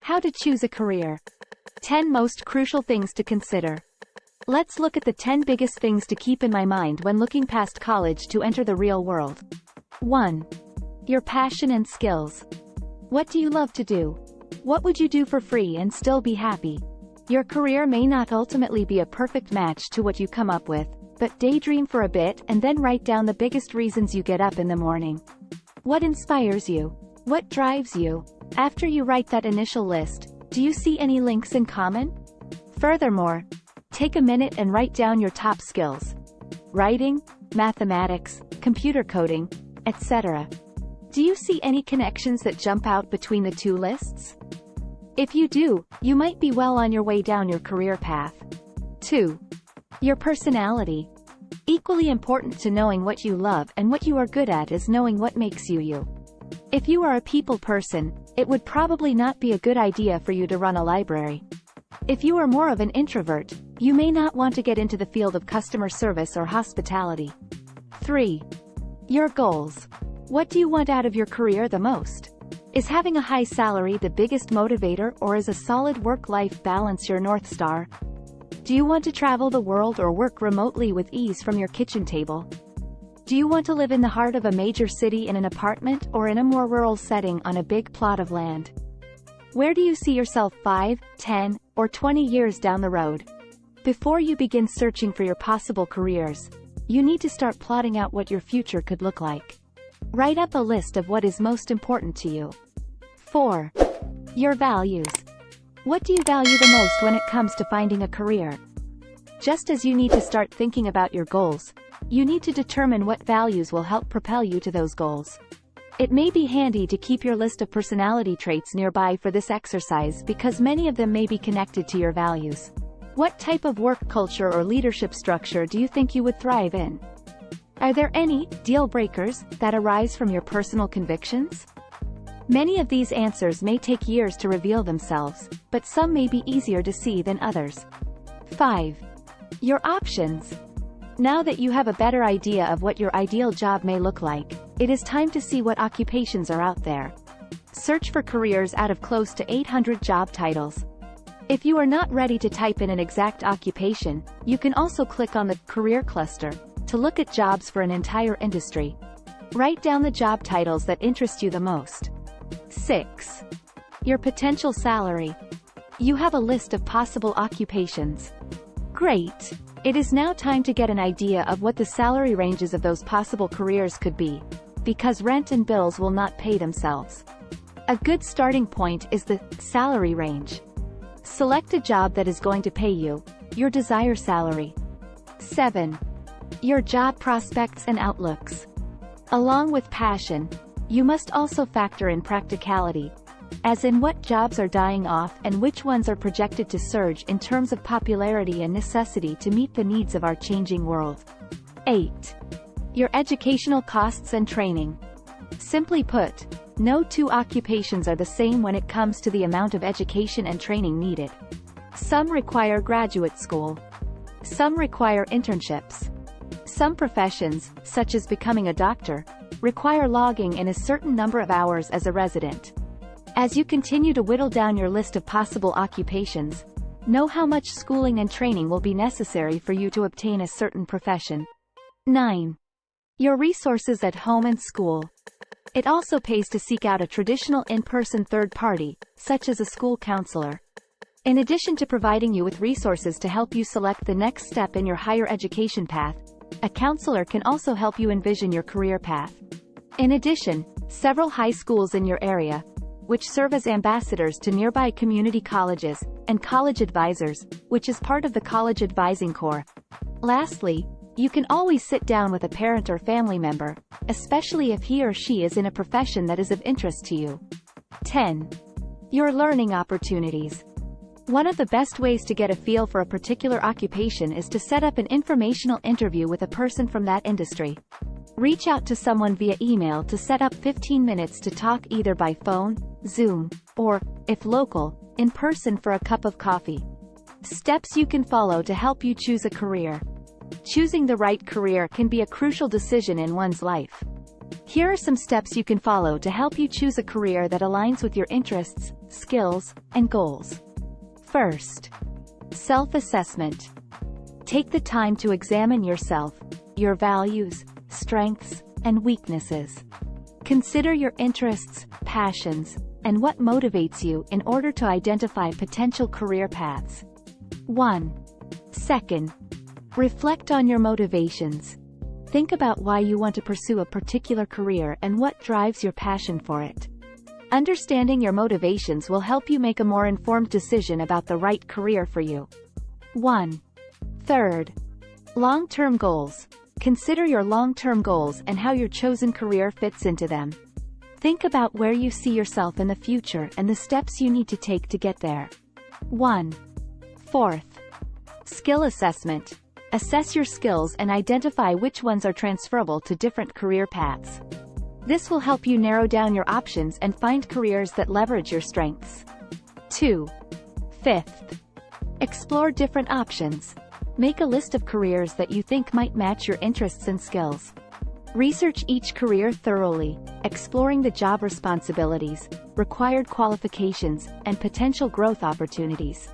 How to choose a career. 10 most crucial things to consider. Let's look at the 10 biggest things to keep in my mind when looking past college to enter the real world. 1. Your passion and skills. What do you love to do? What would you do for free and still be happy? Your career may not ultimately be a perfect match to what you come up with, but daydream for a bit and then write down the biggest reasons you get up in the morning. What inspires you? What drives you? After you write that initial list, do you see any links in common? Furthermore, take a minute and write down your top skills. Writing, mathematics, computer coding, etc. Do you see any connections that jump out between the two lists? If you do, you might be well on your way down your career path. 2. Your personality. Equally important to knowing what you love and what you are good at is knowing what makes you you. If you are a people person, it would probably not be a good idea for you to run a library. If you are more of an introvert, you may not want to get into the field of customer service or hospitality. 3. Your goals. What do you want out of your career the most? Is having a high salary the biggest motivator, or is a solid work-life balance your North Star? Do you want to travel the world or work remotely with ease from your kitchen table? Do you want to live in the heart of a major city in an apartment or in a more rural setting on a big plot of land? Where do you see yourself 5, 10, or 20 years down the road? Before you begin searching for your possible careers, you need to start plotting out what your future could look like. Write up a list of what is most important to you. 4. Your values. What do you value the most when it comes to finding a career? Just as you need to start thinking about your goals, you need to determine what values will help propel you to those goals. It may be handy to keep your list of personality traits nearby for this exercise because many of them may be connected to your values. What type of work culture or leadership structure do you think you would thrive in? Are there any deal breakers that arise from your personal convictions? Many of these answers may take years to reveal themselves, but some may be easier to see than others. 5. Your options. Now that you have a better idea of what your ideal job may look like, it is time to see what occupations are out there. Search for careers out of close to 800 job titles. If you are not ready to type in an exact occupation, you can also click on the career cluster to look at jobs for an entire industry. Write down the job titles that interest you the most. 6. Your potential salary. You have a list of possible occupations. Great! It is now time to get an idea of what the salary ranges of those possible careers could be, because rent and bills will not pay themselves. A good starting point is the salary range. Select a job that is going to pay you your desired salary. 7. Your job prospects and outlooks. Along with passion, you must also factor in practicality, as in what jobs are dying off and which ones are projected to surge in terms of popularity and necessity to meet the needs of our changing world. 8. Your educational costs and training. Simply put, no two occupations are the same when it comes to the amount of education and training needed. Some require graduate school. Some require internships. Some professions, such as becoming a doctor, require logging in a certain number of hours as a resident. As you continue to whittle down your list of possible occupations, know how much schooling and training will be necessary for you to obtain a certain profession. 9. Your resources at home and school. It also pays to seek out a traditional in-person third party, such as a school counselor. In addition to providing you with resources to help you select the next step in your higher education path, a counselor can also help you envision your career path. In addition, several high schools in your area, which serve as ambassadors to nearby community colleges, and college advisors, which is part of the College Advising Corps. Lastly, you can always sit down with a parent or family member, especially if he or she is in a profession that is of interest to you. 10. Your learning opportunities. One of the best ways to get a feel for a particular occupation is to set up an informational interview with a person from that industry. Reach out to someone via email to set up 15 minutes to talk either by phone, Zoom, or, if local, in person for a cup of coffee. Steps you can follow to help you choose a career. Choosing the right career can be a crucial decision in one's life. Here are some steps you can follow to help you choose a career that aligns with your interests, skills, and goals. First, self-assessment. Take the time to examine yourself, your values, strengths, and weaknesses. Consider your interests, passions, and what motivates you in order to identify potential career paths. 1. Second, reflect on your motivations. Think about why you want to pursue a particular career and what drives your passion for it. Understanding your motivations will help you make a more informed decision about the right career for you. 1. Third, long-term goals. Consider your long-term goals and how your chosen career fits into them. Think about where you see yourself in the future and the steps you need to take to get there. 1. Fourth, skill assessment. Assess your skills and identify which ones are transferable to different career paths. This will help you narrow down your options and find careers that leverage your strengths. 2. Fifth, explore different options. Make a list of careers that you think might match your interests and skills. Research each career thoroughly, exploring the job responsibilities, required qualifications, and potential growth opportunities.